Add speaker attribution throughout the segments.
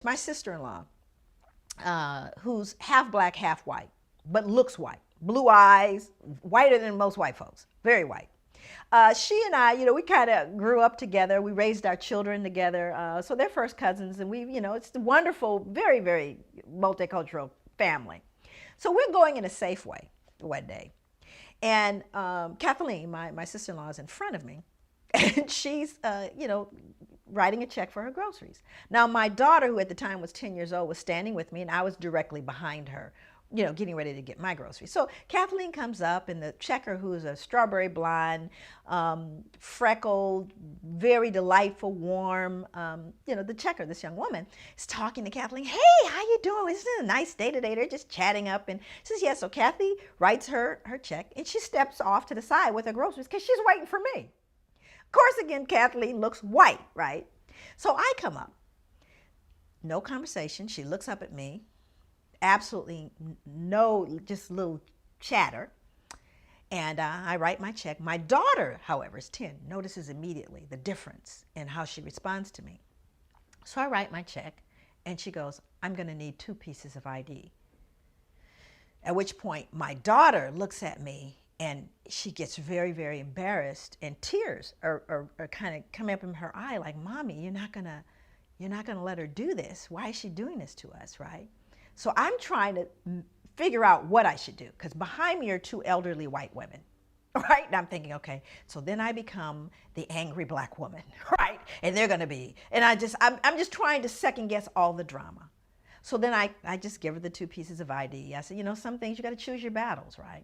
Speaker 1: My sister-in-law, who's half black, half white, but looks white, blue eyes, whiter than most white folks, very white. She and I, we kind of grew up together. We raised our children together. So they're first cousins, and it's a wonderful, very, very multicultural family. So we're going in a Safeway one day. And Kathleen, my sister-in-law, is in front of me, and she's, writing a check for her groceries. Now, my daughter, who at the time was 10 years old, was standing with me, and I was directly behind her, getting ready to get my groceries. So Kathleen comes up, and the checker, who's a strawberry blonde, freckled, very delightful, warm, the checker, this young woman, is talking to Kathleen. Hey, how you doing? Isn't it a nice day today? They're just chatting up, and says, yeah. So Kathy writes her check, and she steps off to the side with her groceries because she's waiting for me. Of course, again, Kathleen looks white, right? So I come up. No conversation. She looks up at me. Absolutely no, just a little chatter. And I write my check. My daughter, however, is 10, notices immediately the difference in how she responds to me. So I write my check, and she goes, I'm going to need 2 pieces of ID. At which point, my daughter looks at me, and she gets very, very embarrassed, and tears are kind of coming up in her eye, like, Mommy, you're not gonna let her do this. Why is she doing this to us, right? So I'm trying to figure out what I should do, because behind me are 2 elderly white women, right? And I'm thinking, okay, so then I become the angry black woman, right? And they're gonna be, and I'm just trying to second guess all the drama. So then I just give her the 2 pieces of ID. I said, some things you gotta choose your battles, right?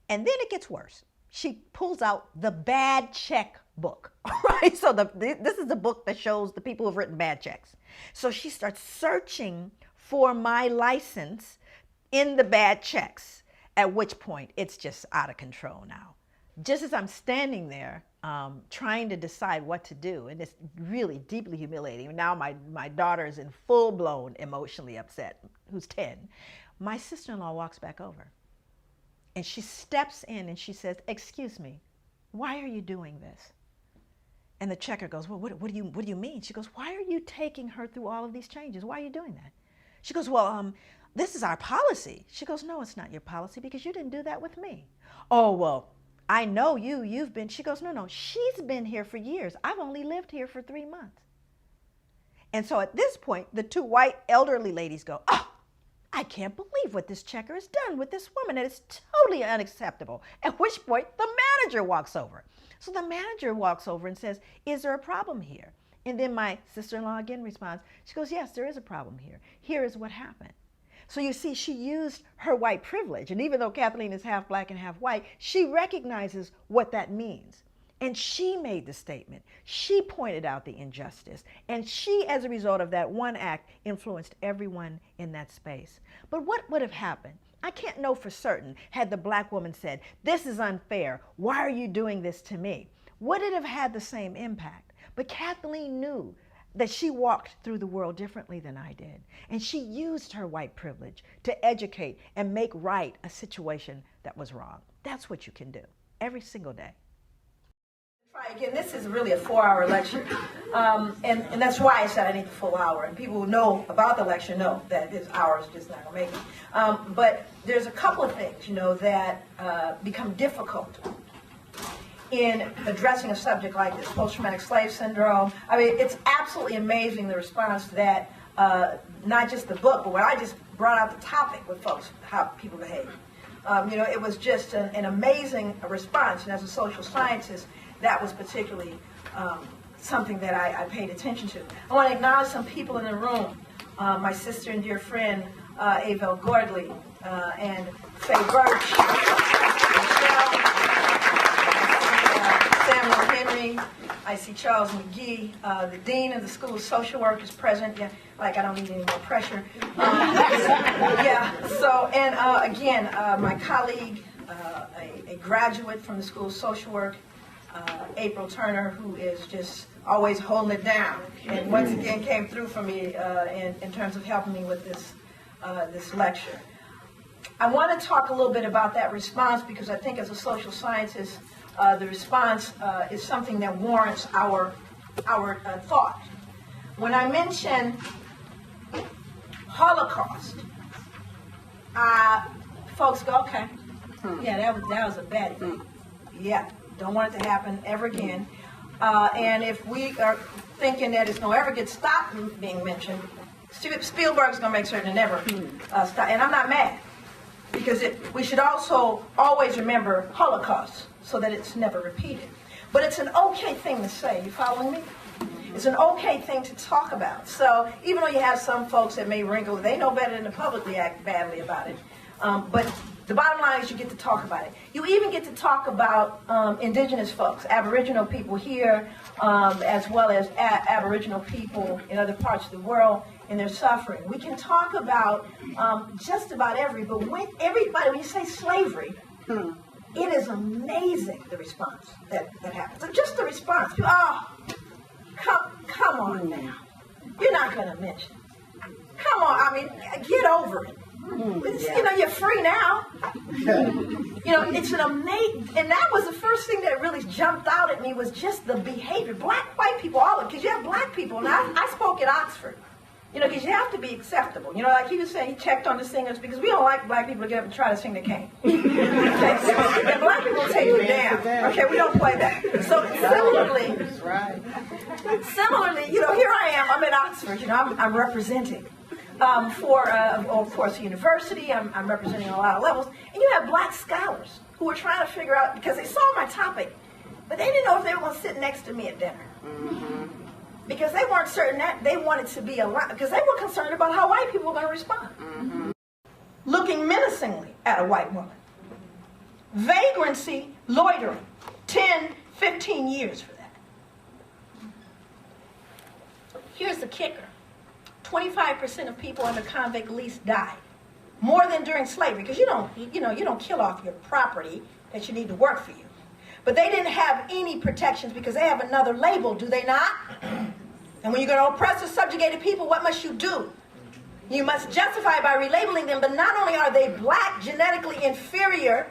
Speaker 1: And then it gets worse. She pulls out the bad check book, right? So this is the book that shows the people who've written bad checks. So she starts searching for my license in the bad checks, at which point it's just out of control now. Just as I'm standing there trying to decide what to do, and it's really deeply humiliating. Now my daughter is in full-blown emotionally upset, who's 10. My sister-in-law walks back over. And she steps in and she says, excuse me, why are you doing this? And the checker goes, well, what do you mean? She goes, why are you taking her through all of these changes? Why are you doing that? She goes, well, this is our policy. She goes, no, it's not your policy because you didn't do that with me. Oh, well, I know you've been. She goes, no, she's been here for years. I've only lived here for 3 months. And so at this point, the 2 white elderly ladies go, oh, I can't believe what this checker has done with this woman. It is totally unacceptable. At which point, the manager walks over. So the manager walks over and says, is there a problem here? And then my sister-in-law again responds. She goes, yes, there is a problem here. Here is what happened. So you see, she used her white privilege. And even though Kathleen is half black and half white, she recognizes what that means. And she made the statement. She pointed out the injustice. And she, as a result of that one act, influenced everyone in that space. But what would have happened? I can't know for certain had the black woman said, this is unfair. Why are you doing this to me? Would it have had the same impact? But Kathleen knew that she walked through the world differently than I did. And she used her white privilege to educate and make right a situation that was wrong. That's what you can do every single day.
Speaker 2: Again, this is really a 4-hour lecture, and that's why I said I need the full hour. And people who know about the lecture know that this hour is just not going to make it. But there's a couple of things, that become difficult in addressing a subject like this, post-traumatic slave syndrome. I mean, it's absolutely amazing the response that not just the book, but when I just brought out the topic with folks, how people behave. It was just an amazing response, and as a social scientist, that was particularly something that I paid attention to. I want to acknowledge some people in the room. My sister and dear friend, Avell Gordley, and Faye Birch, Michelle, Samuel Henry. I see Charles McGee, the Dean of the School of Social Work is present. Yeah, like I don't need any more pressure. Again, my colleague, a graduate from the School of Social Work, April Turner, who is just always holding it down, and once again came through for me in terms of helping me with this lecture. I want to talk a little bit about that response because I think as a social scientist, the response is something that warrants our thought. When I mention Holocaust. Folks go, okay, yeah, that was a bad thing. Yeah, don't want it to happen ever again. And if we are thinking that it's going to ever get stopped from being mentioned, Spielberg's going to make certain it never stop. And I'm not mad, because we should also always remember Holocaust so that it's never repeated. But it's an okay thing to say. You following me? It's an okay thing to talk about. So even though you have some folks that may wrinkle, they know better than to publicly act badly about it. But the bottom line is you get to talk about it. You even get to talk about indigenous folks, Aboriginal people here, as well as Aboriginal people in other parts of the world and their suffering. We can talk about just about but when you say slavery, it is amazing the response that happens. So just the response. Come on now. You're not going to mention it. Come on, I mean, get over it. You know, you're free now. You know, it's an amazing, and that was the first thing that really jumped out at me was just the behavior. Black, white people, all of it, because you have black people. And I spoke at Oxford, you know, because you have to be acceptable. You know, like he was saying, he checked on the singers because we don't like black people to get up and try to sing the cane. Okay, and black people take you down. Okay, we don't play that. So similarly, you know, here I am. I'm at Oxford. You know, I'm representing. Of course, the university, I'm representing a lot of levels, and you have black scholars who were trying to figure out, because they saw my topic, but they didn't know if they were going to sit next to me at dinner. Because they weren't certain that they wanted to be alive, because they were concerned about how white people were going to respond. Looking menacingly at a white woman. Vagrancy, loitering, 10, 15 years for that. Here's the kicker. 25% of people under convict lease died, more than during slavery, because you don't kill off your property that you need to work for you. But they didn't have any protections because they have another label, do they not? And when you're going to oppress or subjugated people, what must you do? You must justify by relabeling them, but not only are they black, genetically inferior,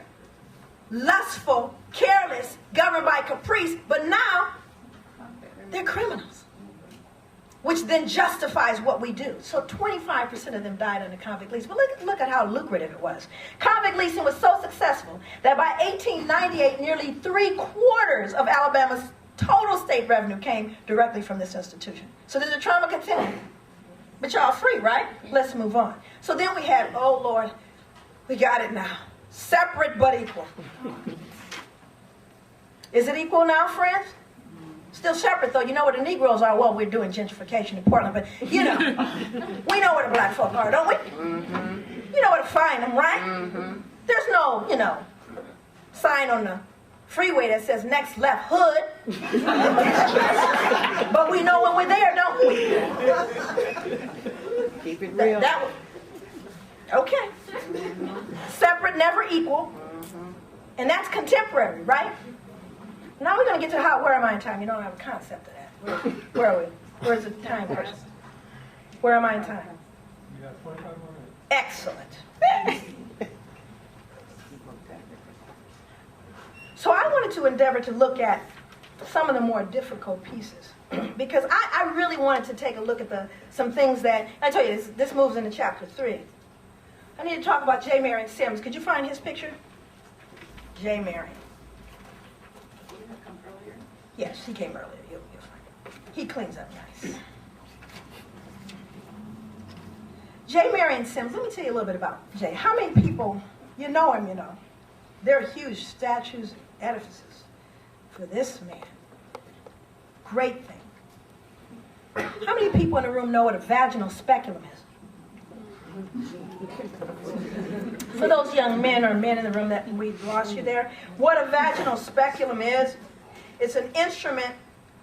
Speaker 2: lustful, careless, governed by caprice, but now they're criminals, which then justifies what we do. So 25% of them died under convict lease. But look at how lucrative it was. Convict leasing was so successful that by 1898, nearly 3/4 of Alabama's total state revenue came directly from this institution. So did the trauma continue? But y'all free, right? Let's move on. So then we had, oh Lord, we got it now. Separate but equal. Is it equal now, friends? Still separate, though. You know where the Negroes are? Well, we're doing gentrification in Portland, but, you know, we know where the black folk are, don't we? You know where to find them, right? There's no, you know, sign on the freeway that says next left hood. But we know when we're there, don't we?
Speaker 3: Keep it real.
Speaker 2: Okay. Separate, never equal. And that's contemporary, right? Now we're going to get to where am I in time? You don't have a concept of that. Where are we? Where's the time person? Where am I in time?
Speaker 4: You got 25 more minutes.
Speaker 2: Excellent. So I wanted to endeavor to look at some of the more difficult pieces because I really wanted to take a look at some things that, I tell you, this moves into chapter 3. I need to talk about J. Marion Sims. Could you find his picture? J. Marion. Yes, he came earlier. You'll find it. He cleans up nice. J. Marion Sims, let me tell you a little bit about Jay. How many people, you know him, you know. There are huge statues, edifices for this man. Great thing. How many people in the room know what a vaginal speculum is? For those young men or men in the room that we lost you there, what a vaginal speculum is, it's an instrument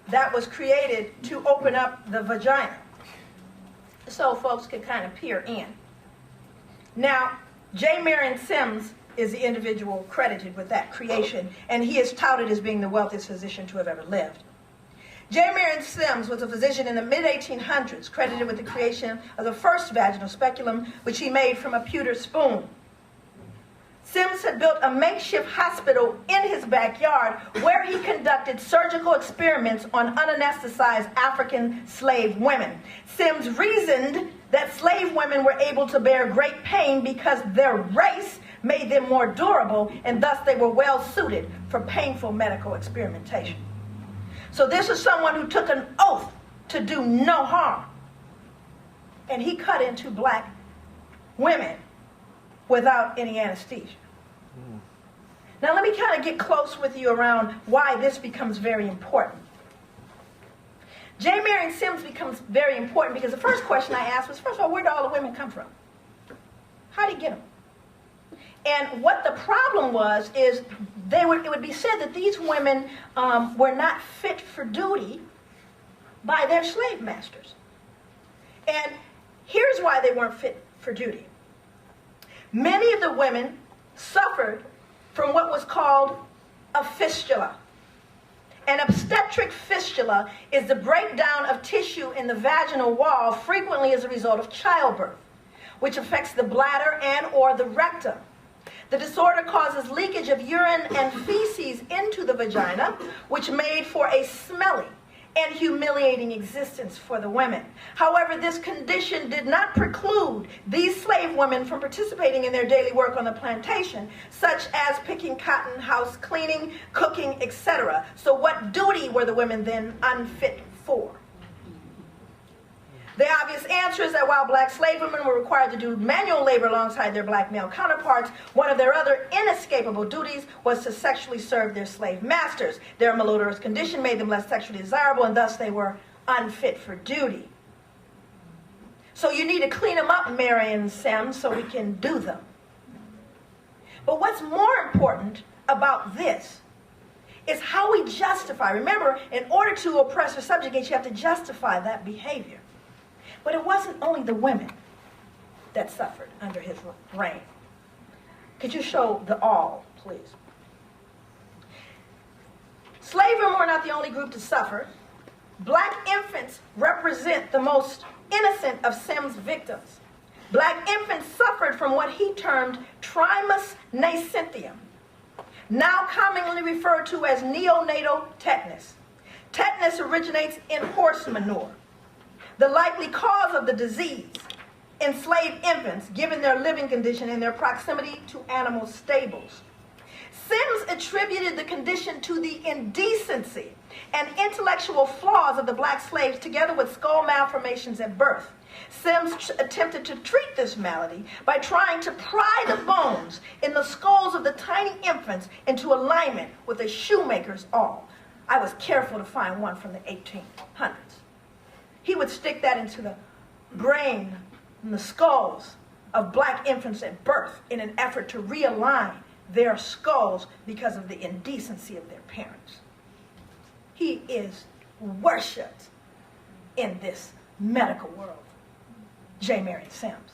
Speaker 2: that was created to open up the vagina so folks could kind of peer in. Now, J. Marion Sims is the individual credited with that creation, and he is touted as being the wealthiest physician to have ever lived. J. Marion Sims was a physician in the mid-1800s, credited with the creation of the first vaginal speculum, which he made from a pewter spoon. Sims had built a makeshift hospital in his backyard where he conducted surgical experiments on unanesthetized African slave women. Sims reasoned that slave women were able to bear great pain because their race made them more durable, and thus they were well suited for painful medical experimentation. So this is someone who took an oath to do no harm. And he cut into black women without any anesthesia. Now let me kind of get close with you around why this becomes very important. J. Marion Sims becomes very important because the first question I asked was, first of all, where do all the women come from? How did he get them? And what the problem was is it would be said that these women were not fit for duty by their slave masters. And here's why they weren't fit for duty. Many of the women suffered from what was called a fistula. An obstetric fistula is the breakdown of tissue in the vaginal wall, frequently as a result of childbirth, which affects the bladder and or the rectum. The disorder causes leakage of urine and feces into the vagina, which made for a smelly and humiliating existence for the women. However, this condition did not preclude these slave women from participating in their daily work on the plantation, such as picking cotton, house cleaning, cooking, etc. So what duty were the women then unfit for? The obvious answer is that while black slave women were required to do manual labor alongside their black male counterparts, one of their other inescapable duties was to sexually serve their slave masters. Their malodorous condition made them less sexually desirable, and thus they were unfit for duty. So you need to clean them up, Marion Sims, so we can do them. But what's more important about this is how we justify. Remember, in order to oppress or subjugate, you have to justify that behavior. But it wasn't only the women that suffered under his reign. Could you show the all, please? Slave women were not the only group to suffer. Black infants represent the most innocent of Sims' victims. Black infants suffered from what he termed trismus nascentium, now commonly referred to as neonatal tetanus. Tetanus originates in horse manure. The likely cause of the disease, enslaved infants, given their living condition and their proximity to animal stables. Sims attributed the condition to the indecency and intellectual flaws of the black slaves together with skull malformations at birth. Sims attempted to treat this malady by trying to pry the bones in the skulls of the tiny infants into alignment with a shoemaker's awl. I was careful to find one from the 1800s. He would stick that into the brain and the skulls of black infants at birth in an effort to realign their skulls because of the indecency of their parents. He is worshipped in this medical world, J. Marion Sims.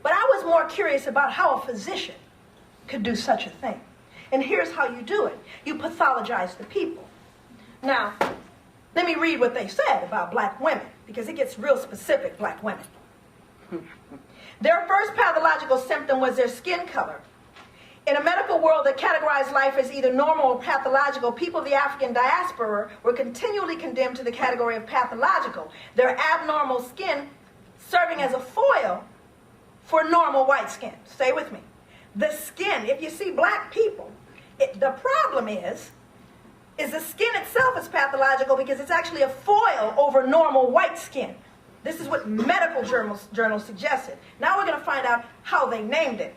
Speaker 2: But I was more curious about how a physician could do such a thing. And here's how you do it. You pathologize the people. Now, let me read what they said about black women, because it gets real specific, black women. Their first pathological symptom was their skin color. In a medical world that categorized life as either normal or pathological, people of the African diaspora were continually condemned to the category of pathological, their abnormal skin serving as a foil for normal white skin. Stay with me. The skin, if you see black people, the problem is the skin itself is pathological because it's actually a foil over normal white skin. This is what medical journals suggested. Now we're going to find out how they named it.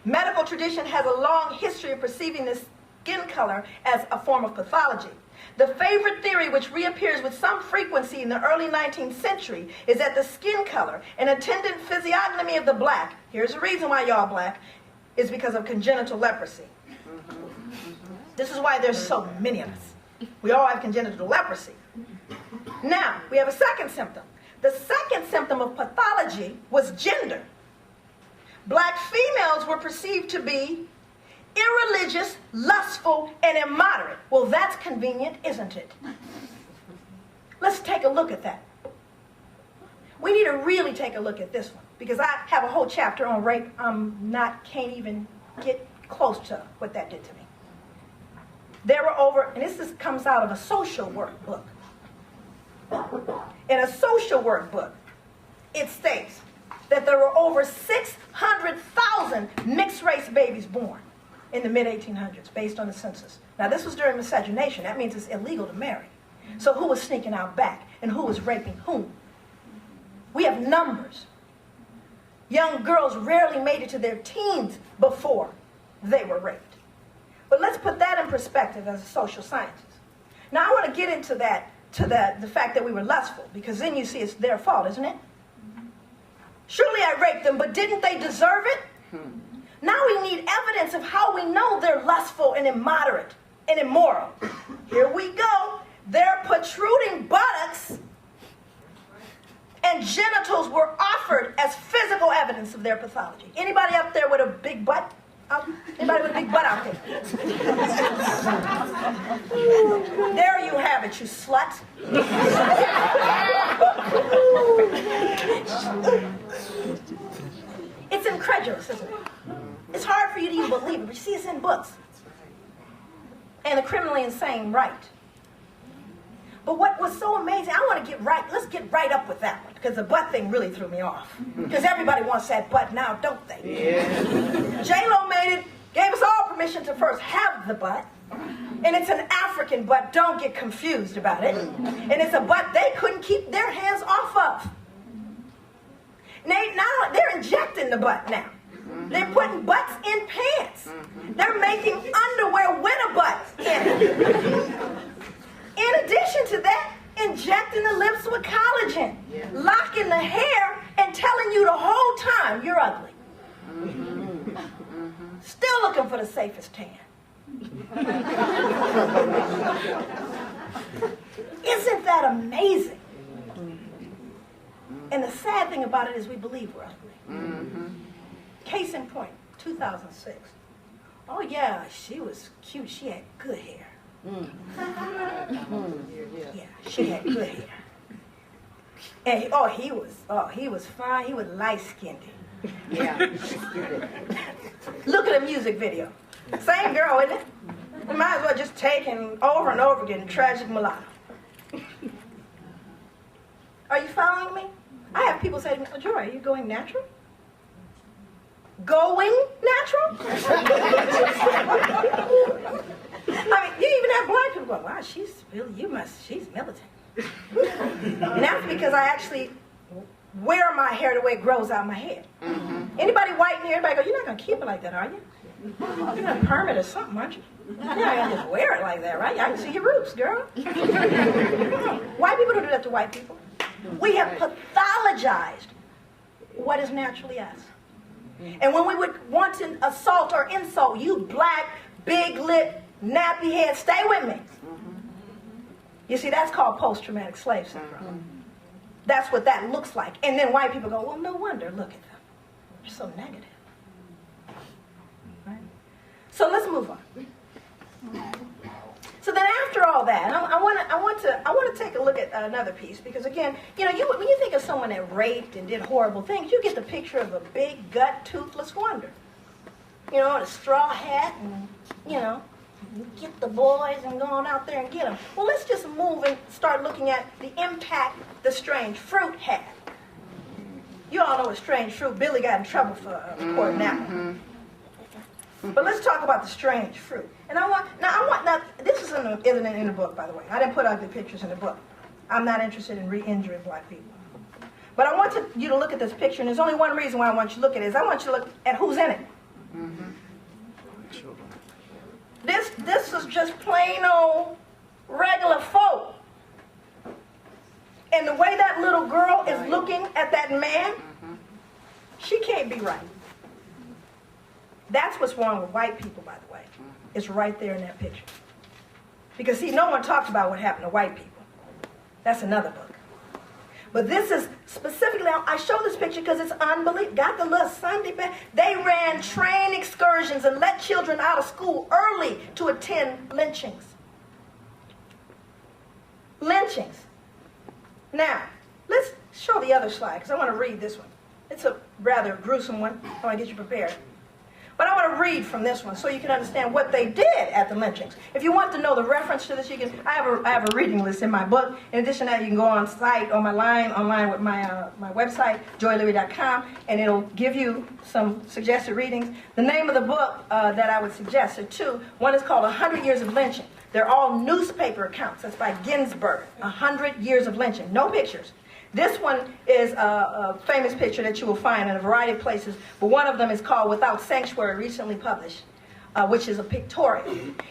Speaker 2: Medical tradition has a long history of perceiving this skin color as a form of pathology. The favorite theory, which reappears with some frequency in the early 19th century, is that the skin color and attendant physiognomy of the black, here's the reason why y'all black, is because of congenital leprosy. This is why there's so many of us. We all have congenital leprosy. Now, we have a second symptom. The second symptom of pathology was gender. Black females were perceived to be irreligious, lustful, and immoderate. Well, that's convenient, isn't it? Let's take a look at that. We need to really take a look at this one, because I have a whole chapter on rape. Can't even get close to what that did to me. There were over, and comes out of a social work book. In a social work book, it states that there were over 600,000 mixed-race babies born in the mid-1800s, based on the census. Now, this was during miscegenation. That means it's illegal to marry. So who was sneaking out back, and who was raping whom? We have numbers. Young girls rarely made it to their teens before they were raped. But let's put that in perspective as a social scientist. Now, I want to get into that, to the fact that we were lustful, because then you see it's their fault, isn't it? Surely I raped them, but didn't they deserve it? Now we need evidence of how we know they're lustful and immoderate and immoral. Here we go. Their protruding buttocks and genitals were offered as physical evidence of their pathology. Anybody up there with a big butt? Anybody with a big butt out there? There you have it, you slut. It's incredulous, isn't it? It's hard for you to even believe it, but you see it's in books. And the criminally insane right. But what was so amazing, I want to get right, let's get right up with that one, because the butt thing really threw me off. Because everybody wants that butt now, don't they? Yeah. J-Lo made it, gave us all permission to first have the butt. And it's an African butt, don't get confused about it. And it's a butt they couldn't keep their hands off of. Now they're injecting the butt now. They're putting butts in pants. They're making underwear with a butt in it. In addition to that, injecting the lips with collagen, locking the hair, and telling you the whole time you're ugly. Still looking for the safest tan. Isn't that amazing? And the sad thing about it is we believe we're ugly. Case in point, 2006. Oh yeah, she was cute. She had good hair. Yeah, she had good hair. And he was fine. He was light-skinned. Yeah. Look at the music video. Same girl, isn't it? We might as well just take him over and over again, tragic mulatto. Are you following me? I have people say to me, oh, Joy, are you going natural? Going natural? I mean, you even have black people go, wow, she's militant. And that's because I actually wear my hair the way it grows out my head. Anybody white in here, everybody go, you're not going to keep it like that, are you? You're going to perm it or something, aren't you? You're not going to just wear it like that, right? I can see your roots, girl. White people don't do that to white people. We have pathologized what is naturally us. And when we would want to assault or insult you, black, big lip, nappy head, stay with me. You see, that's called post-traumatic slave syndrome. That's what that looks like. And then white people go, well, no wonder, look at them. They're so negative. Right? So let's move on. So then after all that, I want to take a look at another piece, because again, when you think of someone that raped and did horrible things, you get the picture of a big gut, toothless wonder. And a straw hat and, get the boys and go on out there and get them. Well, let's just move and start looking at the impact the strange fruit had. You all know what strange fruit, Billy got in trouble for reporting that one. But let's talk about the strange fruit. And now this isn't in the book, by the way. I didn't put ugly pictures in the book. I'm not interested in re-injuring black people. But I want you to look at this picture, and there's only one reason why I want you to look at it, is I want you to look at who's in it. This is just plain old regular folk. And the way that little girl is looking at that man, she can't be right. That's what's wrong with white people, by the way. It's right there in that picture. Because, see, no one talks about what happened to white people. That's another book. But this is specifically, I show this picture because it's unbelievable. Got the little Sunday best. They ran train excursions and let children out of school early to attend lynchings. Lynchings. Now, let's show the other slide, because I want to read this one. It's a rather gruesome one. I want to get you prepared. But I want to read from this one so you can understand what they did at the lynchings. If you want to know the reference to this, you can. I have a reading list in my book. In addition to that, you can go on site, on my line, online with my website, joyleary.com, and it'll give you some suggested readings. The name of the book that I would suggest are two. One is called 100 Years of Lynching. They're all newspaper accounts. That's by Ginsburg. 100 Years of Lynching. No pictures. This one is a famous picture that you will find in a variety of places, but one of them is called Without Sanctuary, recently published, which is a pictorial.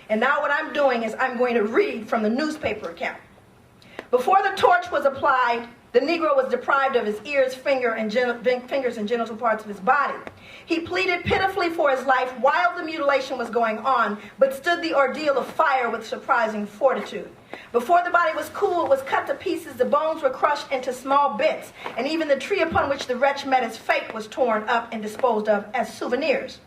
Speaker 2: And now what I'm doing is I'm going to read from the newspaper account. Before the torch was applied, the Negro was deprived of his ears, fingers, and genital parts of his body. He pleaded pitifully for his life while the mutilation was going on, but stood the ordeal of fire with surprising fortitude. Before the body was cool, it was cut to pieces, the bones were crushed into small bits, and even the tree upon which the wretch met his fate was torn up and disposed of as souvenirs.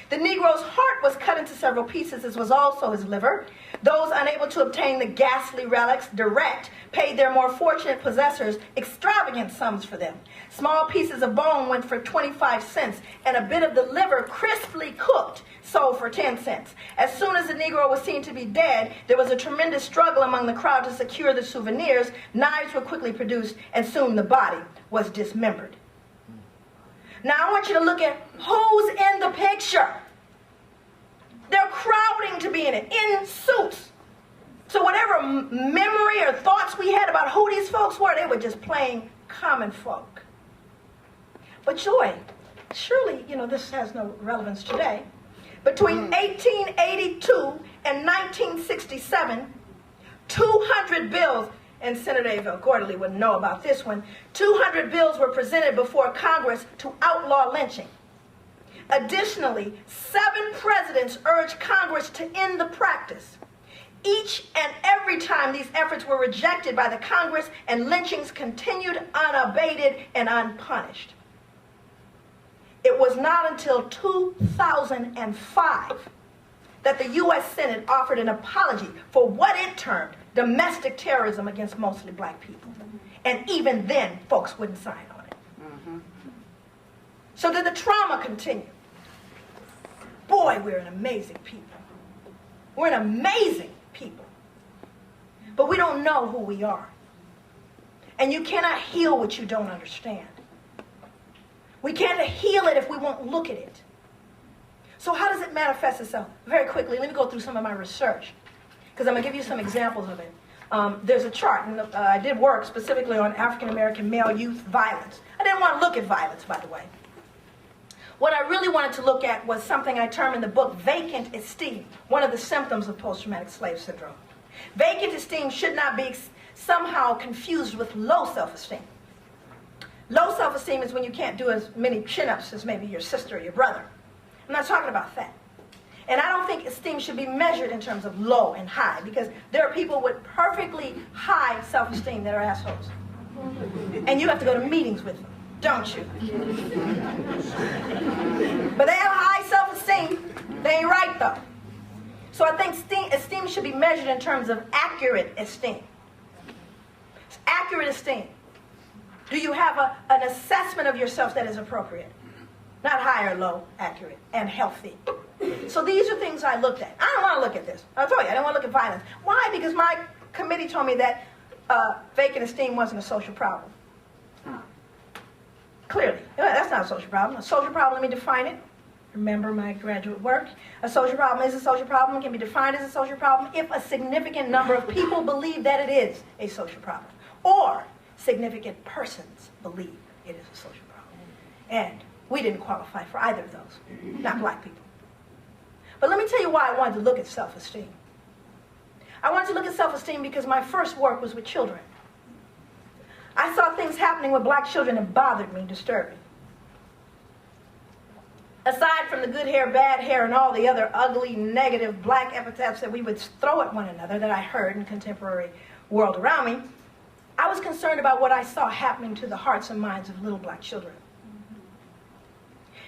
Speaker 2: The Negro's heart was cut into several pieces, as was also his liver. Those unable to obtain the ghastly relics direct paid their more fortunate possessors extravagant sums for them. Small pieces of bone went for 25 cents, and a bit of the liver crisply cooked sold for 10 cents. As soon as the Negro was seen to be dead, there was a tremendous struggle among the crowd to secure the souvenirs. Knives were quickly produced, and soon the body was dismembered. Now I want you to look at who's in the picture. They're crowding to be in it, in suits. So whatever memory or thoughts we had about who these folks were, they were just plain common folk. But Joy, surely, this has no relevance today. Between 1882 and 1967, 200 bills, and Senator Avell Gordley wouldn't know about this one, 200 bills were presented before Congress to outlaw lynching. Additionally, 7 presidents urged Congress to end the practice. Each and every time these efforts were rejected by the Congress, and lynchings continued unabated and unpunished. It was not until 2005 that the U.S. Senate offered an apology for what it termed domestic terrorism against mostly black people. And even then, folks wouldn't sign on it. So did the trauma continue? Boy, we're an amazing people. We're an amazing people. But we don't know who we are. And you cannot heal what you don't understand. We can't heal it if we won't look at it. So how does it manifest itself? Very quickly, let me go through some of my research, because I'm going to give you some examples of it. There's a chart, and I did work specifically on African-American male youth violence. I didn't want to look at violence, by the way. What I really wanted to look at was something I term in the book vacant esteem, one of the symptoms of post-traumatic slave syndrome. Vacant esteem should not be somehow confused with low self-esteem. Low self-esteem is when you can't do as many chin-ups as maybe your sister or your brother. I'm not talking about that. And I don't think esteem should be measured in terms of low and high, because there are people with perfectly high self-esteem that are assholes. And you have to go to meetings with them, don't you? But they have high self-esteem. They ain't right, though. So I think esteem should be measured in terms of accurate esteem. It's accurate esteem. Do you have an assessment of yourself that is appropriate? Not high or low, accurate, and healthy. So these are things I looked at. I don't want to look at this. I told you, I don't want to look at violence. Why? Because my committee told me that vacant esteem wasn't a social problem. Clearly, that's not a social problem. A social problem, let me define it. Remember my graduate work. A social problem is a social problem. It can be defined as a social problem if a significant number of people believe that it is a social problem, or significant persons believe it is a social problem. And we didn't qualify for either of those, not black people. But let me tell you why I wanted to look at self-esteem. I wanted to look at self-esteem because my first work was with children. I saw things happening with black children that bothered me, disturbed me. Aside from the good hair, bad hair, and all the other ugly, negative black epithets that we would throw at one another that I heard in contemporary world around me, I was concerned about what I saw happening to the hearts and minds of little black children.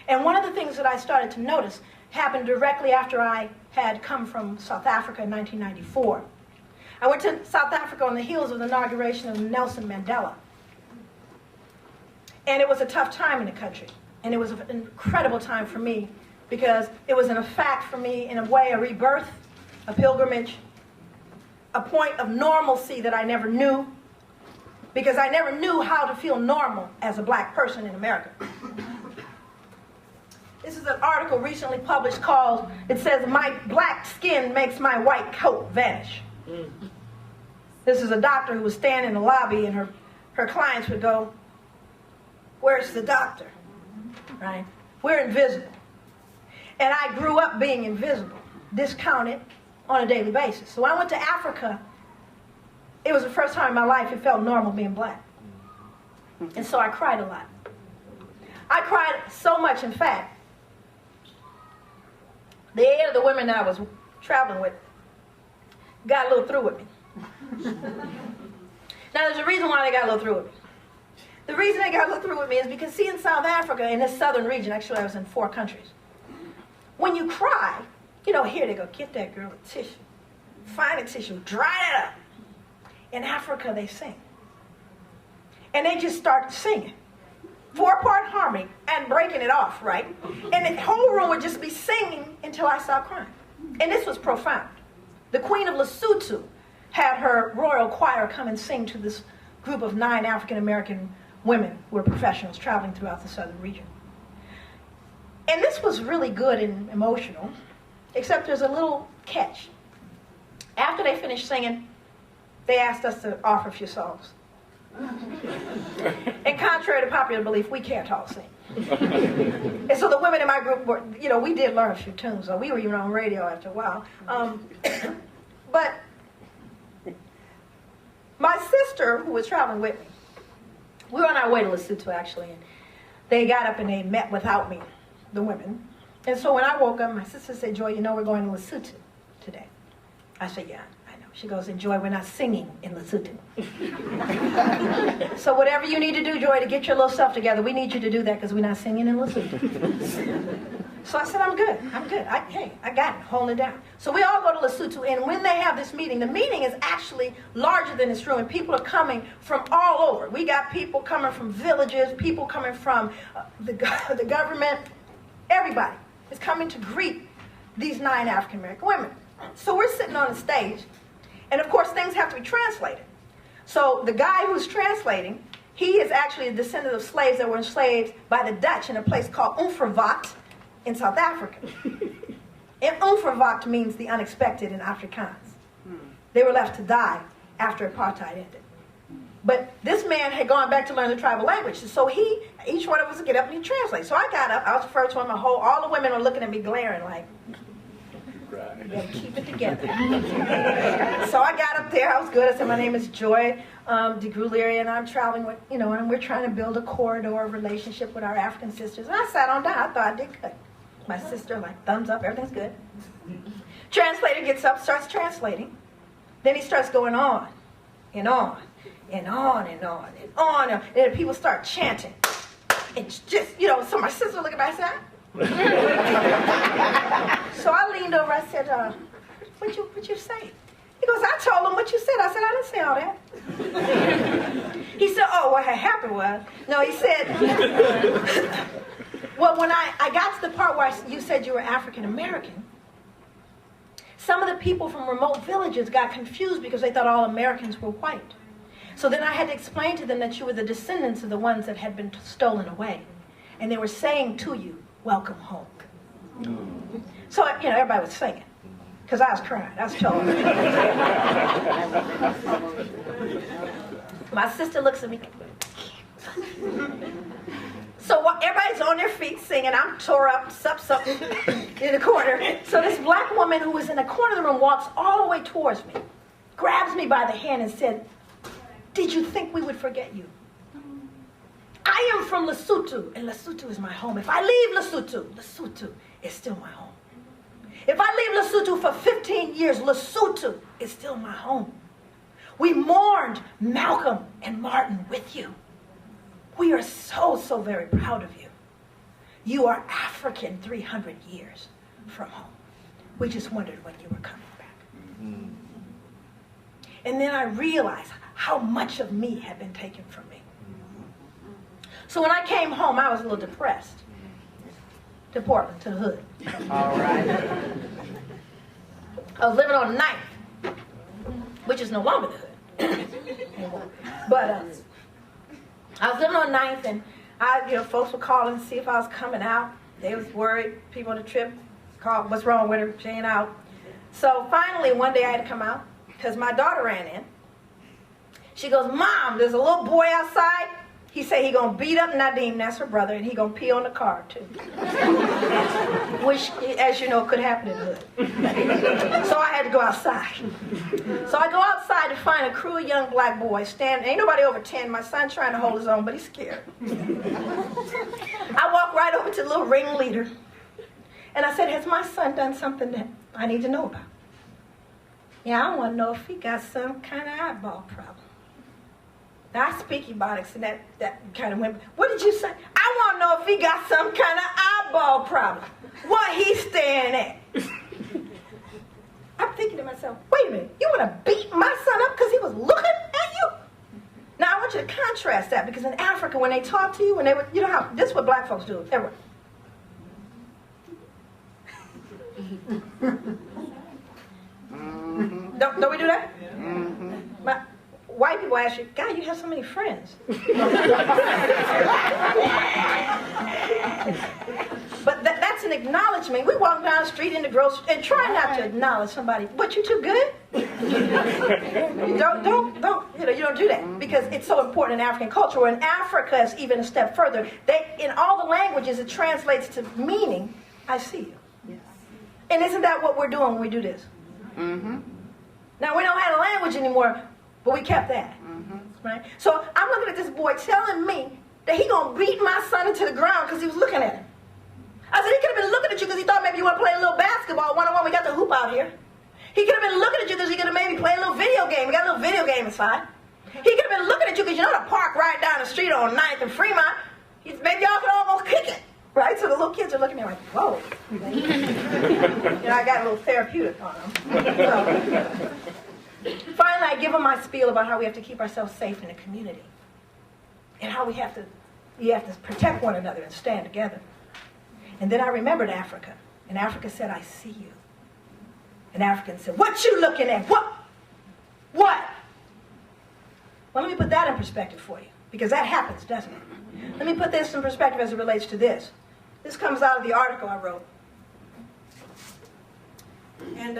Speaker 2: And one of the things that I started to notice happened directly after I had come from South Africa in 1994. I went to South Africa on the heels of the inauguration of Nelson Mandela. And it was a tough time in the country. And it was an incredible time for me because it was in a fact for me, in a way, a rebirth, a pilgrimage, a point of normalcy that I never knew, because I never knew how to feel normal as a black person in America. This is an article recently published called, it says, "My black skin makes my white coat vanish." This is a doctor who was standing in the lobby, and her clients would go, "Where's the doctor?" Right? We're invisible. And I grew up being invisible, discounted on a daily basis. So when I went to Africa, it was the first time in my life it felt normal being black. And so I cried a lot. I cried so much, in fact, the eight of the women that I was traveling with got a little through with me. Now, there's a reason why they got a little through with me. The reason they got a little through with me is because, see, in South Africa, in this southern region, actually I was in 4 countries, when you cry, you know, here they go, get that girl a tissue. Find a tissue, dry it up. In Africa, they sing. And they just start singing. 4-part harmony and breaking it off, right? And the whole room would just be singing until I stopped crying. And this was profound. The Queen of Lesotho had her royal choir come and sing to this group of 9 African-American women who were professionals traveling throughout the southern region. And this was really good and emotional, except there's a little catch. After they finished singing, they asked us to offer a few songs. And contrary to popular belief, we can't all sing. And so the women in my group were, you know, we did learn a few tunes, so we were even on radio after a while. But my sister, who was traveling with me, we were on our way to Lesotho, actually, and they got up and they met without me, the women. And so when I woke up, my sister said, "Joy, you know we're going to Lesotho today." I said, "Yeah, I know." She goes, "And Joy, we're not singing in Lesotho." So whatever you need to do, Joy, to get your little stuff together, we need you to do that because we're not singing in Lesotho. So I said, I'm good. I got it, holding it down. So we all go to Lesotho, and when they have this meeting, the meeting is actually larger than this room, and people are coming from all over. We got people coming from villages, people coming from the government. Everybody is coming to greet these 9 African-American women. So we're sitting on the stage, and of course things have to be translated. So the guy who's translating, he is actually a descendant of slaves that were enslaved by the Dutch in a place called Umfravakt in South Africa. And Umfravakt means the unexpected in Afrikaans. They were left to die after apartheid ended. But this man had gone back to learn the tribal language. So each one of us would get up and he'd translate. So I got up, I was the first one, all the women were looking at me glaring like, you better keep it together. So I got up there, I was good. I said, "My name is Joy DeGruy, and I'm traveling with, you know, and we're trying to build a corridor of relationship with our African sisters." And I sat on down, I thought I did good. My sister, like, thumbs up, everything's good. Translator gets up, starts translating. Then he starts going on and on and on and on and on. And then people start chanting. It's just, you know, so my sister looked at me and said, so I leaned over, I said, what'd you say? He goes, "I told him what you said." I said, "I didn't say all that." He said, "Oh, what had happened was," no, he said, well, when I got to the part where you said you were African American, some of the people from remote villages got confused because they thought all Americans were white. So then I had to explain to them that you were the descendants of the ones that had been stolen away. And they were saying to you, "Welcome home." So, you know, everybody was singing. Because I was crying. I was chilling. My sister looks at me. So everybody's on their feet singing. I'm tore up, sup, in the corner. So this black woman who was in the corner of the room walks all the way towards me, grabs me by the hand and said, "Did you think we would forget you? I am from Lesotho, and Lesotho is my home. If I leave Lesotho, Lesotho is still my home. If I leave Lesotho for 15 years, Lesotho is still my home. We mourned Malcolm and Martin with you. We are so, so very proud of you. You are African 300 years from home. We just wondered when you were coming back." And then I realized how much of me had been taken from me. So when I came home, I was a little depressed. to Portland, to the hood.
Speaker 3: All right.
Speaker 2: I was living on 9th, which is no longer the hood. But I was living on 9th, and folks were calling to see if I was coming out. They was worried. People on the trip called, what's wrong with her? She ain't out. So finally, one day I had to come out because my daughter ran in. She goes, Mom, there's a little boy outside. He said he gonna beat up Nadim, that's her brother, and he gonna pee on the car too. Which, as you know, could happen in the hood. So I had to go outside. So I go outside to find a crew of young black boys standing. Ain't nobody over 10. My son's trying to hold his own, but he's scared. I walk right over to the little ringleader, and I said, has my son done something that I need to know about? Yeah, I want to know if he got some kind of eyeball problem. Now, I speak Ebonics, and that kind of went, what did you say? I want to know if he got some kind of eyeball problem. What he's staring at. I'm thinking to myself, wait a minute, you want to beat my son up because he was looking at you? Now, I want you to contrast that, because in Africa, when they talk to you, when they were, you know how, this is what black folks do. Everyone. Don't we do that? But white people ask you, God, you have so many friends. But that's an acknowledgement. We walk down the street in the grocery and try not to acknowledge somebody. What, you too good? You don't do that, because it's so important in African culture. Or in Africa, it's even a step further. In all the languages, it translates to meaning, I see you. Yes. And isn't that what we're doing when we do this? Mm-hmm. Now, we don't have a language anymore, but we kept that. Mm-hmm. Right? So I'm looking at this boy telling me that he gonna beat my son into the ground because he was looking at him. I said, he could have been looking at you because he thought maybe you want to play a little basketball one-on-one. We got the hoop out here. He could have been looking at you because he could have maybe played a little video game. We got a little video game inside. He could have been looking at you because you know the park right down the street on 9th and Fremont. Maybe y'all could almost kick it. Right? So the little kids are looking at me like, whoa. I got a little therapeutic on them. So, finally, I give them my spiel about how we have to keep ourselves safe in the community. And how you have to protect one another and stand together. And then I remembered Africa. And Africa said, I see you. And African said, what you looking at? What? Well, let me put that in perspective for you. Because that happens, doesn't it? Let me put this in perspective as it relates to this. This comes out of the article I wrote. And,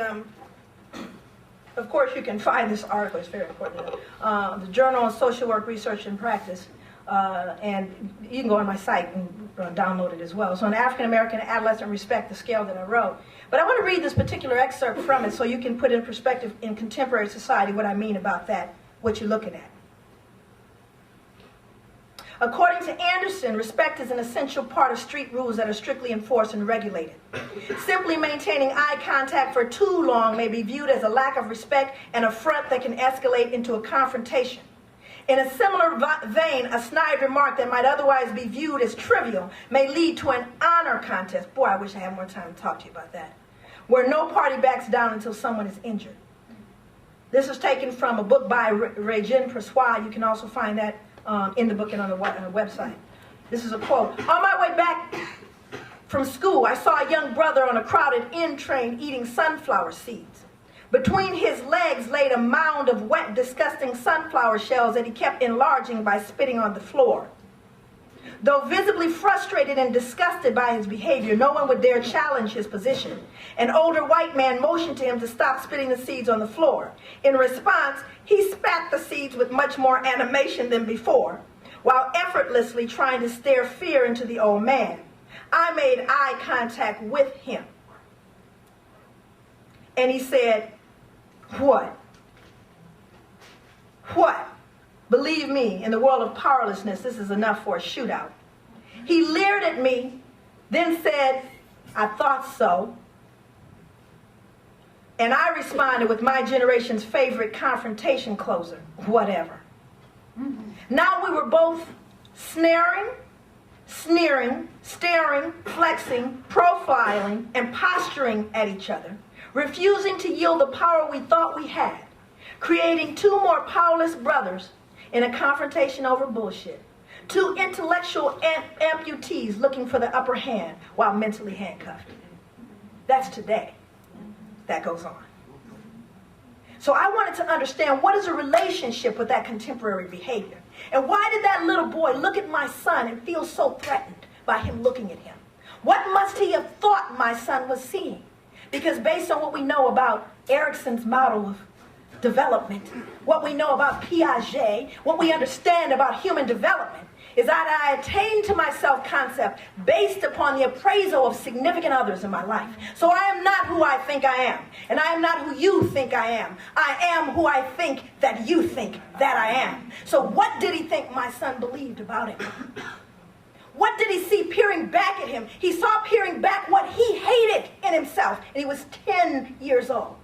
Speaker 2: of course, you can find this article. It's very important. The Journal on Social Work, Research, and Practice. And you can go on my site and download it as well. So on African American Adolescent Respect, the scale that I wrote. But I want to read this particular excerpt from it so you can put in perspective in contemporary society what I mean about that, what you're looking at. According to Anderson, respect is an essential part of street rules that are strictly enforced and regulated. Simply maintaining eye contact for too long may be viewed as a lack of respect and affront that can escalate into a confrontation. In a similar vein, a snide remark that might otherwise be viewed as trivial may lead to an honor contest. Boy, I wish I had more time to talk to you about that. Where no party backs down until someone is injured. This is taken from a book by Regine Persois. You can also find that in the book and on the website. This is a quote. On my way back from school, I saw a young brother on a crowded N train eating sunflower seeds. Between his legs laid a mound of wet, disgusting sunflower shells that he kept enlarging by spitting on the floor. Though visibly frustrated and disgusted by his behavior, no one would dare challenge his position. An older white man motioned to him to stop spitting the seeds on the floor. In response, he spat the seeds with much more animation than before, while effortlessly trying to stare fear into the old man. I made eye contact with him. And he said, what? What? Believe me, in the world of powerlessness, this is enough for a shootout. He leered at me, then said, I thought so. And I responded with my generation's favorite confrontation closer, whatever. Mm-hmm. Now we were both snaring, sneering, staring, flexing, profiling, and posturing at each other, refusing to yield the power we thought we had, creating two more powerless brothers in a confrontation over bullshit. to intellectual amputees looking for the upper hand while mentally handcuffed. That's today. That goes on. So I wanted to understand, what is a relationship with that contemporary behavior? And why did that little boy look at my son and feel so threatened by him looking at him? What must he have thought my son was seeing? Because based on what we know about Erickson's model of development, what we know about Piaget, what we understand about human development, is that I attain to my self-concept based upon the appraisal of significant others in my life. So I am not who I think I am, and I am not who you think I am. I am who I think that you think that I am. So what did he think my son believed about him? What did he see peering back at him? He saw peering back what he hated in himself, and he was 10 years old.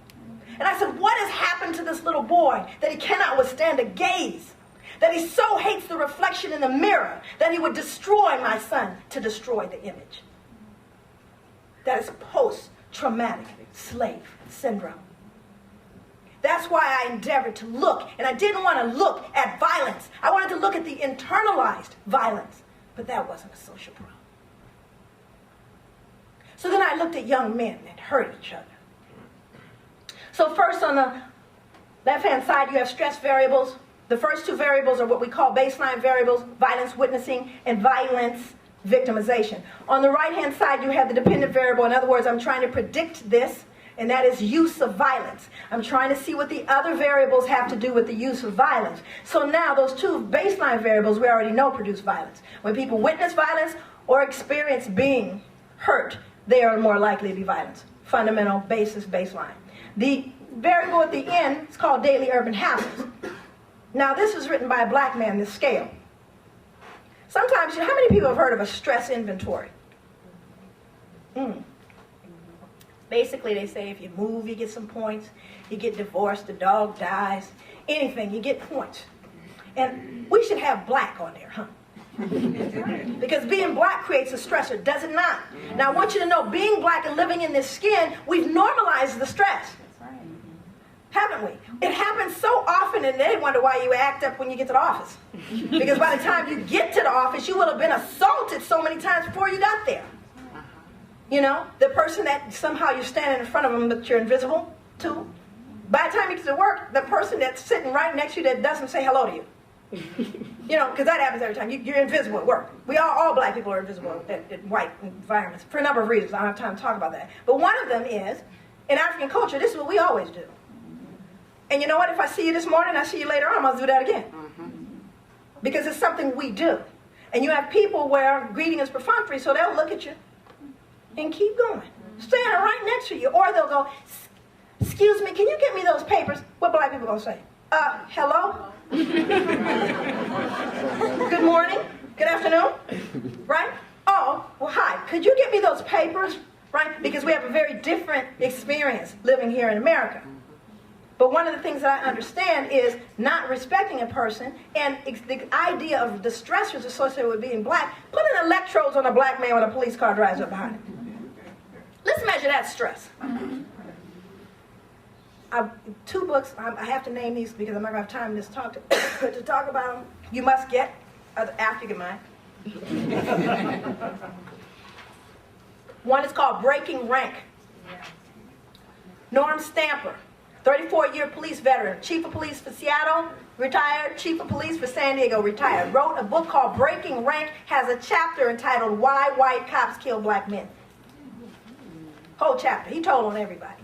Speaker 2: And I said, what has happened to this little boy that he cannot withstand a gaze? That he so hates the reflection in the mirror that he would destroy my son to destroy the image. That is post-traumatic slave syndrome. That's why I endeavored to look, and I didn't want to look at violence. I wanted to look at the internalized violence, but that wasn't a social problem. So then I looked at young men that hurt each other. So first, on the left-hand side, you have stress variables. The first two variables are what we call baseline variables: violence witnessing and violence victimization. On the right-hand side, you have the dependent variable. In other words, I'm trying to predict this, and that is use of violence. I'm trying to see what the other variables have to do with the use of violence. So now those two baseline variables we already know produce violence. When people witness violence or experience being hurt, they are more likely to be violent. Fundamental basis baseline. The variable at the end is called daily urban habits. Now this was written by a black man, this scale. Sometimes, how many people have heard of a stress inventory? Basically, they say if you move, you get some points. You get divorced, the dog dies, anything, you get points. And we should have black on there, huh? Because being black creates a stressor, does it not? Now I want you to know, being black and living in this skin, we've normalized the stress. Haven't we? It happens so often, and they wonder why you act up when you get to the office. Because by the time you get to the office, you will have been assaulted so many times before you got there. You know, the person that somehow you're standing in front of them, but you're invisible to. By the time you get to work, the person that's sitting right next to you that doesn't say hello to you. You know, because that happens every time. You're invisible at work. All black people are invisible at white environments for a number of reasons. I don't have time to talk about that. But one of them is, in African culture, this is what we always do. And you know what? If I see you this morning, I see you later on, I'm going to do that again. Because it's something we do. And you have people where greeting is perfunctory, so they'll look at you and keep going. Standing right next to you. Or they'll go, excuse me, can you get me those papers? What black people going to say? Hello? Good morning? Good afternoon? Right? Oh, well, hi. Could you get me those papers? Right? Because we have a very different experience living here in America. But one of the things that I understand is not respecting a person, and the idea of the stressors associated with being black, putting electrodes on a black man when a police car drives up behind him. Let's measure that stress. 2 books, I have to name these because I'm not going to have time to talk about them. You must get, after you get mine. One is called Breaking Rank. Norm Stamper, 34-year police veteran, chief of police for Seattle, retired, chief of police for San Diego, retired, wrote a book called Breaking Rank, has a chapter entitled Why White Cops Kill Black Men. Whole chapter. He told on everybody.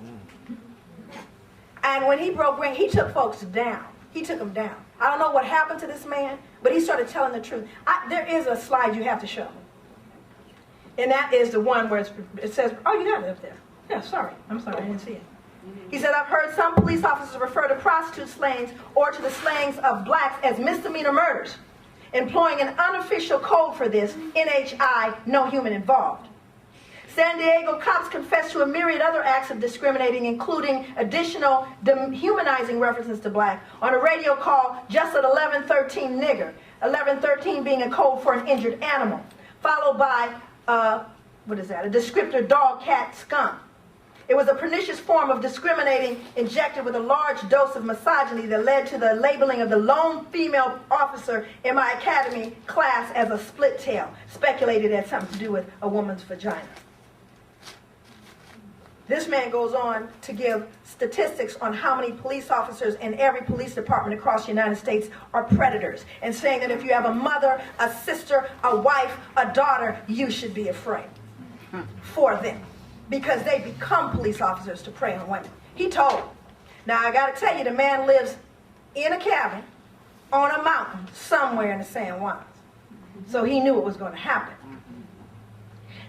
Speaker 2: And when he broke rank, he took folks down. He took them down. I don't know what happened to this man, but he started telling the truth. There is a slide you have to show. And that is the one where it says, oh, you got it up there. Yeah, sorry. I'm sorry, I didn't see it. He said, I've heard some police officers refer to prostitute slayings or to the slayings of blacks as misdemeanor murders, employing an unofficial code for this, NHI, no human involved. San Diego cops confessed to a myriad other acts of discriminating, including additional dehumanizing references to black on a radio call just at 1113 nigger, 1113 being a code for an injured animal, followed by, a descriptor dog, cat, skunk. It was a pernicious form of discriminating injected with a large dose of misogyny that led to the labeling of the lone female officer in my academy class as a split tail, speculated it had something to do with a woman's vagina. This man goes on to give statistics on how many police officers in every police department across the United States are predators, and saying that if you have a mother, a sister, a wife, a daughter, you should be afraid for them, because they become police officers to prey on women. He told. Now, I got to tell you, the man lives in a cabin on a mountain somewhere in the San Juans. So he knew it was going to happen.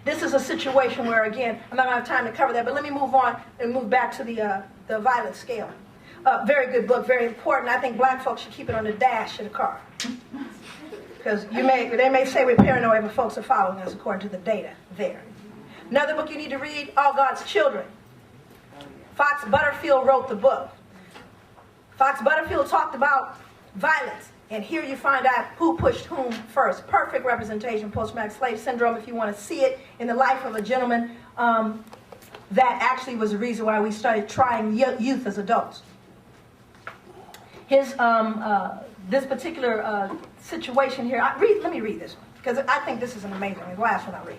Speaker 2: This is a situation where, again, I'm not going to have time to cover that, but let me move on and move back to the violence scale. Very good book, very important. I think black folks should keep it on the dash of the car. Because they may say we're paranoid, but folks are following us according to the data there. Another book you need to read, All God's Children. Fox Butterfield wrote the book. Fox Butterfield talked about violence. And here you find out who pushed whom first. Perfect representation, post-traumatic slave syndrome, if you want to see it in the life of a gentleman. That actually was the reason why we started trying youth as adults. His, this particular situation here, let me read this one, because I think this is an amazing one. The last one I'll read.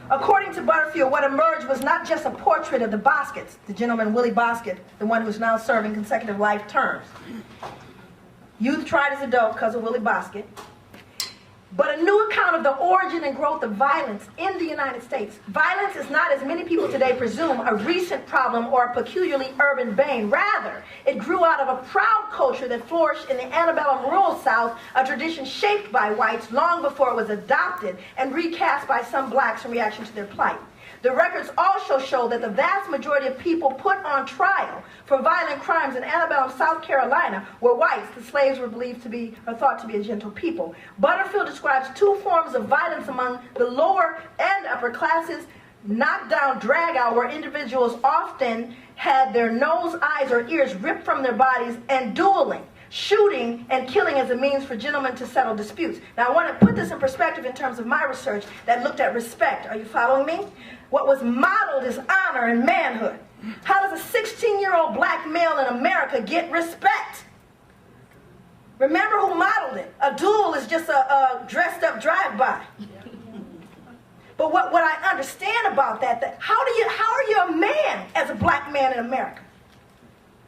Speaker 2: According to Butterfield, what emerged was not just a portrait of the Boskets, the gentleman Willie Bosket, the one who's now serving consecutive life terms. Youth tried as adult because of Willie Bosket. But a new account of the origin and growth of violence in the United States. Violence is not, as many people today presume, a recent problem or a peculiarly urban bane. Rather, it grew out of a proud culture that flourished in the antebellum rural South, a tradition shaped by whites long before it was adopted and recast by some blacks in reaction to their plight. The records also show that the vast majority of people put on trial for violent crimes in antebellum South Carolina were whites. The slaves were believed to be, or thought to be, a gentle people. Butterfield describes two forms of violence among the lower and upper classes: knockdown, drag out, where individuals often had their nose, eyes, or ears ripped from their bodies, and dueling, shooting and killing as a means for gentlemen to settle disputes. Now, I want to put this in perspective in terms of my research that looked at respect. Are you following me? What was modeled is honor and manhood. How does a 16-year-old black male in America get respect? Remember who modeled it. A duel is just a dressed-up drive-by. But what I understand about that how are you a man as a black man in America?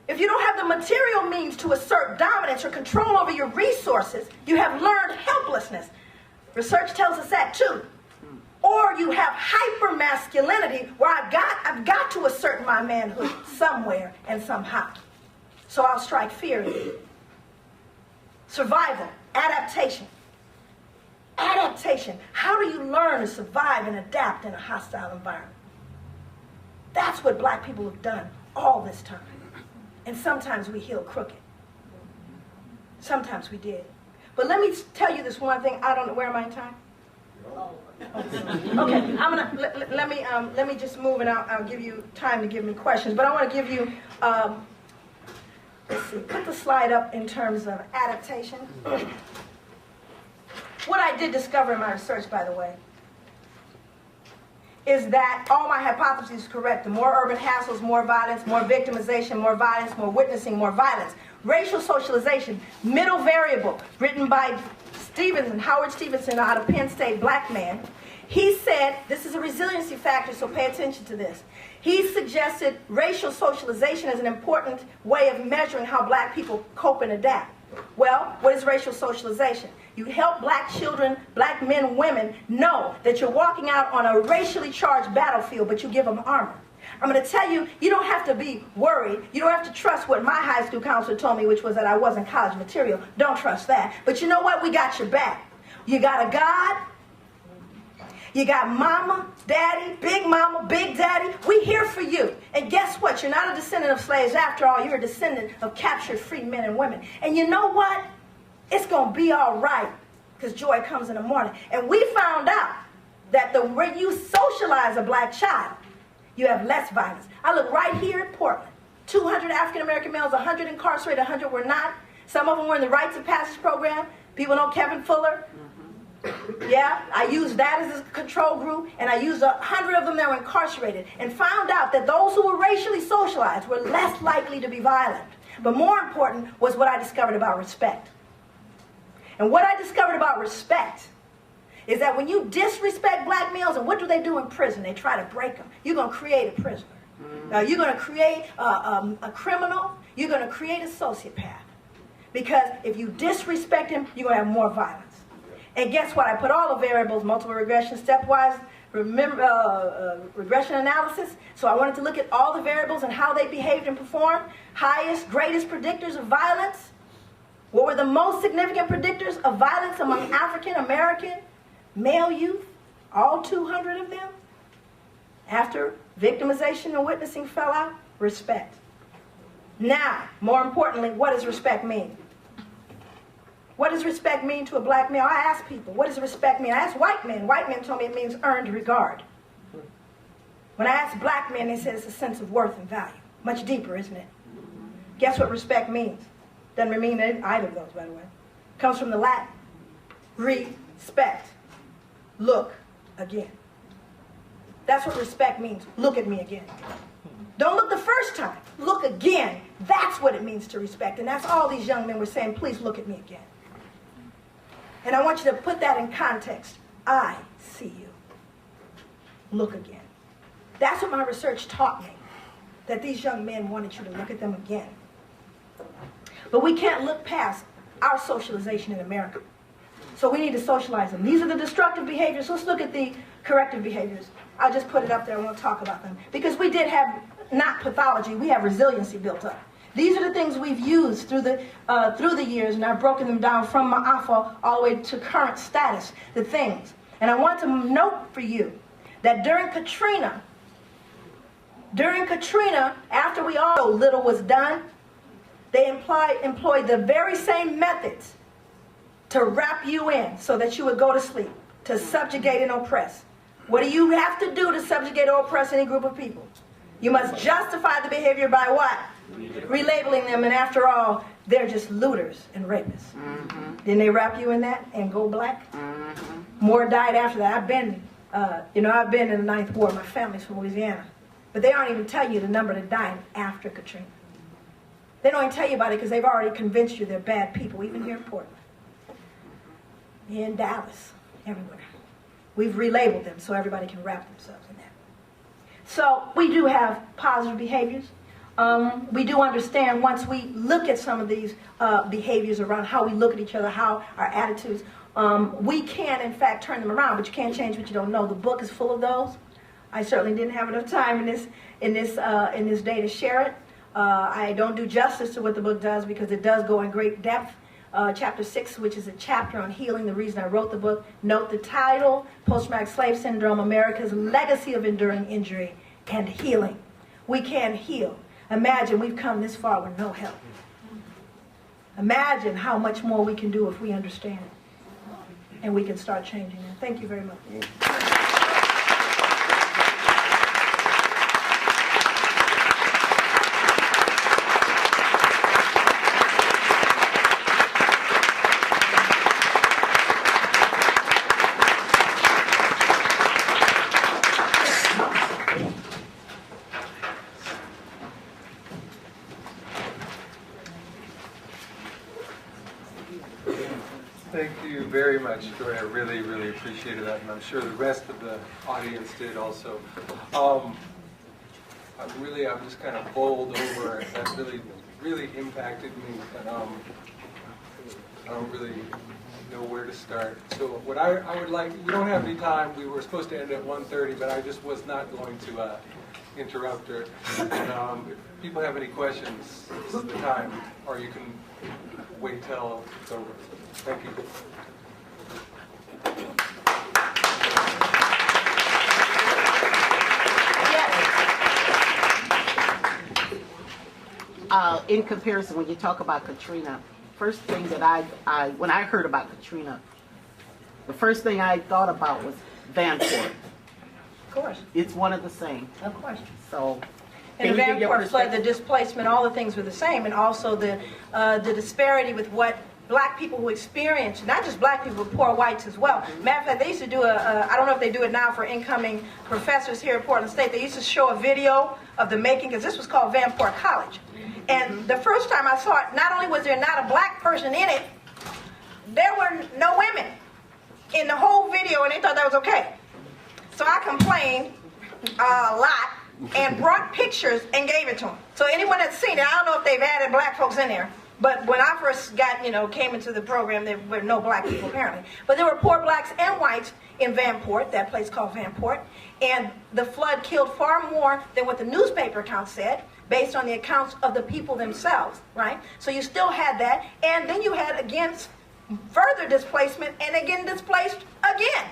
Speaker 2: If you don't have the material means to assert dominance or control over your resources, you have learned helplessness. Research tells us that too. Or you have hyper-masculinity, where I've got to assert my manhood somewhere and somehow. So I'll strike fear in you. Survival, adaptation. Adaptation. How do you learn to survive and adapt in a hostile environment? That's what black people have done all this time. And sometimes we heal crooked. Sometimes we did. But let me tell you this one thing. I don't know, where am I in time? Okay, let me just move, and I'll give you time to give me questions. But I want to give you, let's see, put the slide up in terms of adaptation. What I did discover in my research, by the way, is that all my hypotheses are correct. The more urban hassles, more violence, more victimization, more violence, more witnessing, more violence. Racial socialization, middle variable, written by Howard Stevenson, out of Penn State, black man. He said, this is a resiliency factor, so pay attention to this. He suggested racial socialization as an important way of measuring how black people cope and adapt. Well, what is racial socialization? You help black children, black men, women know that you're walking out on a racially charged battlefield, but you give them armor. I'm going to tell you, you don't have to be worried. You don't have to trust what my high school counselor told me, which was that I wasn't college material. Don't trust that. But you know what? We got your back. You got a God. You got mama, daddy, big mama, big daddy. We here for you. And guess what? You're not a descendant of slaves after all. You're a descendant of captured free men and women. And you know what? It's going to be all right, because joy comes in the morning. And we found out that the way you socialize a black child, you have less violence. I look right here in Portland. 200 African-American males, 100 incarcerated, 100 were not. Some of them were in the Rites of Passage program. People know Kevin Fuller. Yeah, I used that as a control group, and I used 100 of them that were incarcerated, and found out that those who were racially socialized were less likely to be violent. But more important was what I discovered about respect. And what I discovered about respect is that when you disrespect black males, and what do they do in prison? They try to break them. You're going to create a prisoner. You're going to create a criminal. You're going to create a sociopath. Because if you disrespect him, you're going to have more violence. And guess what? I put all the variables, multiple regression, stepwise regression analysis. So I wanted to look at all the variables and how they behaved and performed. Highest, greatest predictors of violence. What were the most significant predictors of violence among African American male youth? All 200 of them. After victimization and witnessing fell out, respect. Now, more importantly, what does respect mean? What does respect mean to a black male? I ask people, what does respect mean? I asked white men. White men told me it means earned regard. When I asked black men, they said it's a sense of worth and value. Much deeper, isn't it? Guess what respect means? Doesn't mean either of those, by the way. Comes from the Latin. Respect. Look again. That's what respect means. Look at me again. Don't look the first time. Look again. That's what it means to respect. And that's all these young men were saying, please look at me again. And I want you to put that in context. I see you. Look again. That's what my research taught me. That these young men wanted you to look at them again. But we can't look past our socialization in America. So we need to socialize them. These are the destructive behaviors. Let's look at the corrective behaviors. I'll just put it up there and we'll talk about them. Because we did have, not pathology, we have resiliency built up. These are the things we've used through the years, and I've broken them down from Ma'afa all the way to current status, the things. And I want to note for you that during Katrina, after we all know little was done, they employed the very same methods to wrap you in so that you would go to sleep, to subjugate and oppress. What do you have to do to subjugate or oppress any group of people? You must justify the behavior by what? Relabeling them, and after all, they're just looters and rapists. Didn't they wrap you in that and go black? More died after that. I've been in the Ninth Ward. My family's from Louisiana. But they aren't even telling you the number that died after Katrina. They don't even tell you about it because they've already convinced you they're bad people, even here in Portland. In Dallas, everywhere. We've relabeled them so everybody can wrap themselves in that. So we do have positive behaviors. We do understand once we look at some of these behaviors around how we look at each other, how our attitudes, we can in fact turn them around, but you can't change what you don't know. The book is full of those. I certainly didn't have enough time in this day to share it. I don't do justice to what the book does because it does go in great depth. Chapter 6, which is a chapter on healing, the reason I wrote the book. Note the title, Post-Traumatic Slave Syndrome, America's Legacy of Enduring Injury and Healing. We can heal. Imagine we've come this far with no help. Imagine how much more we can do if we understand. And we can start changing it. Thank you very much.
Speaker 4: Thank you very much, Joy. I really, really appreciated that, and I'm sure the rest of the audience did also. I'm just kind of bowled over it. That really impacted me, and I don't really know where to start. So what I would like, we don't have any time. We were supposed to end at 1:30, but I just was not going to interrupt her. And, if people have any questions, this is the time, or you can wait till it's over. Thank you.
Speaker 3: In comparison, when you talk about Katrina, first thing that when I heard about Katrina, the first thing I thought about was Vanport.
Speaker 2: Of course.
Speaker 3: It's one of the same.
Speaker 2: Of course.
Speaker 3: So,
Speaker 2: And Vanport flood, the displacement, all the things were the same, and also the disparity with what black people who experience, not just black people, but poor whites as well. Matter of fact, they used to do I don't know if they do it now for incoming professors here at Portland State, they used to show a video of the making, because this was called Vanport College. And the first time I saw it, not only was there not a black person in it, there were no women in the whole video, and they thought that was okay. So I complained a lot and brought pictures and gave it to them. So anyone that's seen it, I don't know if they've added black folks in there, but when I first got, came into the program, there were no black people apparently. But there were poor blacks and whites in Vanport, that place called Vanport, and the flood killed far more than what the newspaper accounts said, based on the accounts of the people themselves, right? So you still had that, and then you had, again, further displacement, and again displaced again.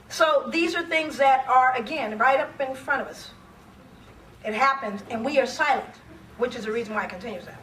Speaker 2: So these are things that are, again, right up in front of us. It happens, and we are silent, which is the reason why it continues that.